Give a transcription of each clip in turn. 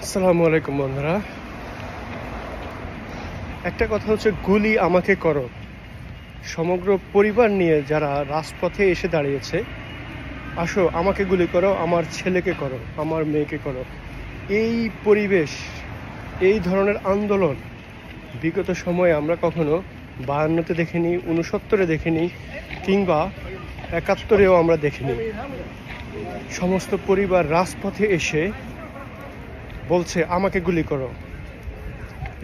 আসসালামু আলাইকুম বন্ধুরা। একটা কথা হচ্ছে, গুলি আমাকে করো। সমগ্র পরিবার নিয়ে যারা রাজপথে এসে দাঁড়িয়েছে, আসো আমাকে গুলি করো, আমার ছেলেকে করো, আমার মেয়েকে করো। এই পরিবেশ, এই ধরনের আন্দোলন বিগত সময়ে আমরা কখনো 52-তে দেখিনি, 69-এ দেখিনি, কিংবা 71-এও আমরা দেখিনি। সমস্ত পরিবার রাজপথে এসে বলছে আমাকে গুলি করো।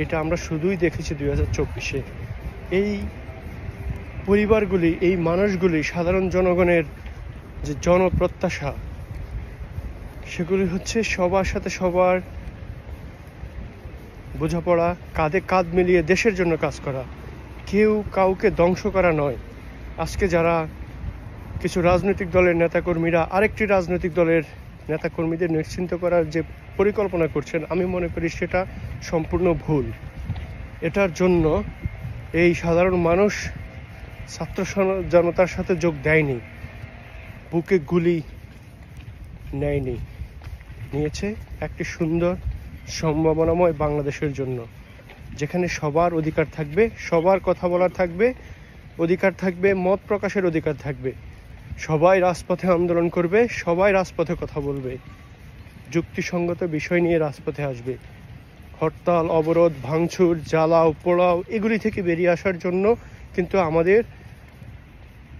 এটা আমরা শুধুই দেখেছি 2024-এ। এই পরিবারগুলি, এই মানুষগুলি, সাধারণ জনগণের যে জনপ্রত্যাশা, সেগুলি হচ্ছে সবার সাথে সবার বোঝাপড়া, কাঁধে কাঁধ মিলিয়ে দেশের জন্য কাজ করা, কেউ কাউকে ধ্বংস করা নয়। আজকে যারা কিছু রাজনৈতিক দলের নেতাকর্মীরা আরেকটি রাজনৈতিক দলের নেতাকর্মীদের নিশ্চিন্ত করার যে পরিকল্পনা করছেন, আমি মনে করি সেটা সম্পূর্ণ ভুল। এটার জন্য এই সাধারণ মানুষ ছাত্র জনতার সাথে যোগ দেয়নি, বুকে গুলি নেয়নি, নিয়েছে একটি সুন্দর সম্ভাবনাময় বাংলাদেশের জন্য, যেখানে সবার অধিকার থাকবে, সবার কথা বলার থাকবে, অধিকার থাকবে, মত প্রকাশের অধিকার থাকবে। সবাই রাজপথে আন্দোলন করবে, সবাই রাজপথে কথা বলবে, যুক্তিসঙ্গত বিষয় নিয়ে রাজপথে আসবে। হরতাল, অবরোধ, ভাঙচুর, জ্বালাও পোড়াও এগুলি থেকে বেরিয়ে আসার জন্য কিন্তু আমাদের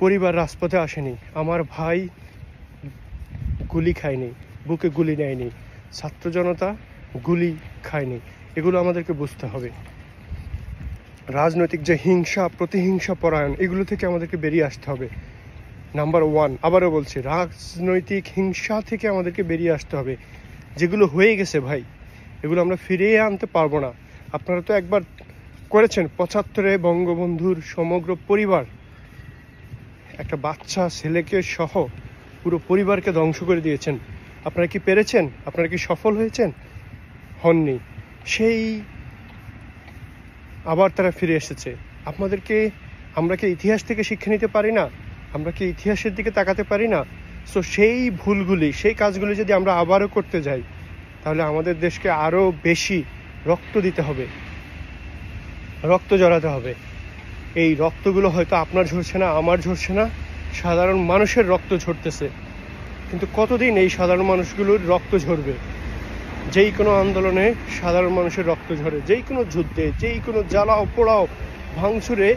পরিবার রাজপথে আসেনি। আমার ভাই গুলি খায়নি, বুকে গুলি নেয়নি, ছাত্র জনতা গুলি খায়নি। এগুলো আমাদেরকে বুঝতে হবে। রাজনৈতিক যে হিংসা, প্রতিহিংসা পরায়ণ, এগুলো থেকে আমাদেরকে বেরিয়ে আসতে হবে। নাম্বার 1, আবারও বলছি, রাজনৈতিক হিংসা থেকে আমাদেরকে বেরিয়ে আসতে হবে। যেগুলো হয়ে গেছে ভাই, এগুলো আমরা ফিরিয়ে আনতে পারবো না। আপনারা তো একবার করেছেন, 75-এ বঙ্গবন্ধুর সমগ্র পরিবার, একটা বাচ্চা ছেলেকে সহ পুরো পরিবারকে ধ্বংস করে দিয়েছেন। আপনারা কি পেরেছেন? আপনারা কি সফল হয়েছেন? হননি। সেই আবার তারা ফিরে এসেছে। আপনাদেরকে, আমরা কি ইতিহাস থেকে শিক্ষা নিতে পারি না? আমরা কি ইতিহাসের দিকে তাকাতে পারি না? সো সেই ভুলগুলি, সেই কাজগুলি যদি আমরা আবারও করতে যাই, তাহলে আমাদের দেশকে আরও বেশি রক্ত দিতে হবে, রক্ত জড়াতে হবে। এই রক্তগুলো হয়তো আপনার ঝরছে না, আমার ঝরছে না, সাধারণ মানুষের রক্ত ঝরতেছে। কিন্তু কতদিন এই সাধারণ মানুষগুলোর রক্ত ঝরবে? যেই কোনো আন্দোলনে সাধারণ মানুষের রক্ত ঝরে, যেই কোনো যুদ্ধে, যেই কোনো জ্বালাও পোড়াও ভাঙচুরে,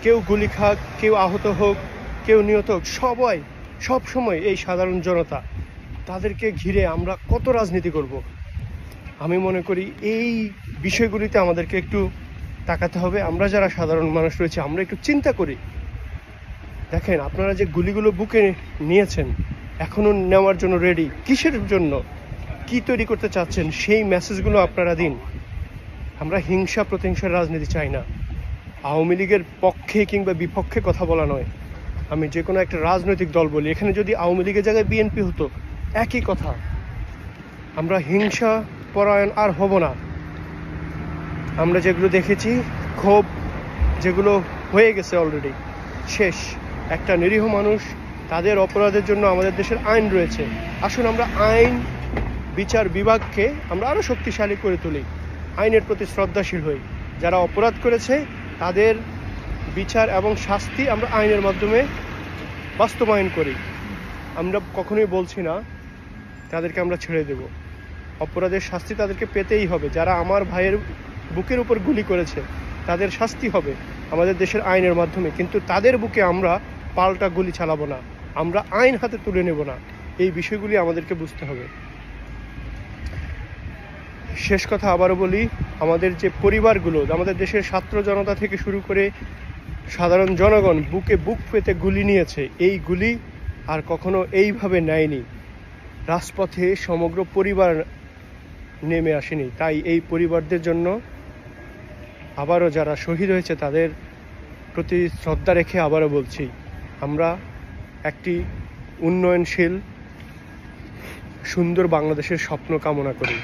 কেউ গুলি খাক, কেউ আহত হোক, কেউ নিহত হোক, সবাই সব সময় এই সাধারণ জনতা, তাদেরকে ঘিরে আমরা কত রাজনীতি করব। আমি মনে করি এই বিষয়গুলিতে আমাদেরকে একটু তাকাতে হবে। আমরা যারা সাধারণ মানুষ রয়েছে, আমরা একটু চিন্তা করি। দেখেন, আপনারা যে গুলিগুলো বুকে নিয়েছেন, এখনও নেওয়ার জন্য রেডি, কিসের জন্য, কি তৈরি করতে চাচ্ছেন, সেই মেসেজগুলো আপনারা দিন। আমরা হিংসা প্রতিহিংসার রাজনীতি চাই না। আওয়ামী লীগের পক্ষে কিংবা বিপক্ষে কথা বলা নয়। আমি যে কোনো একটা রাজনৈতিক দল বলি, এখানে যদি আওয়ামী লীগের জায়গায় বিএনপি হতো, একই কথা। আমরা হিংসা পরায়ণ আর হব না। আমরা যেগুলো দেখেছি, ক্ষোভ যেগুলো হয়ে গেছে অলরেডি, শেষ। একটা নিরীহ মানুষ, তাদের অপরাধের জন্য আমাদের দেশের আইন রয়েছে। আসুন আমরা আইন বিচার বিভাগকে আমরা আরও শক্তিশালী করে তুলি, আইনের প্রতি শ্রদ্ধাশীল হই। যারা অপরাধ করেছে তাদের বিচার এবং শাস্তি আমরা আইনের মাধ্যমে বাস্তবায়ন করি। আমরা কখনোই বলছি না তাদেরকে আমরা ছেড়ে দেব। অপরাধের শাস্তি তাদেরকে পেতেই হবে। যারা আমার ভাইয়ের বুকের উপর গুলি করেছে, তাদের শাস্তি হবে আমাদের দেশের আইনের মাধ্যমে। কিন্তু তাদের বুকে আমরা পাল্টা গুলি চালাবো না, আমরা আইন হাতে তুলে নেব না। এই বিষয়গুলি আমাদেরকে বুঝতে হবে। শেষ কথা আবারও বলি, আমাদের যে পরিবারগুলো, আমাদের দেশের ছাত্র জনতা থেকে শুরু করে সাধারণ জনগণ বুকে বুক পেতে গুলি নিয়েছে, এই গুলি আর কখনো এইভাবে নেয়নি। রাজপথে সমগ্র পরিবার নেমে আসেনি। তাই এই পরিবারদের জন্য আবারও যারা শহীদ হয়েছে তাদের প্রতি শ্রদ্ধা রেখে আবারও বলছি, আমরা একটি উন্নয়নশীল সুন্দর বাংলাদেশের স্বপ্ন কামনা করি।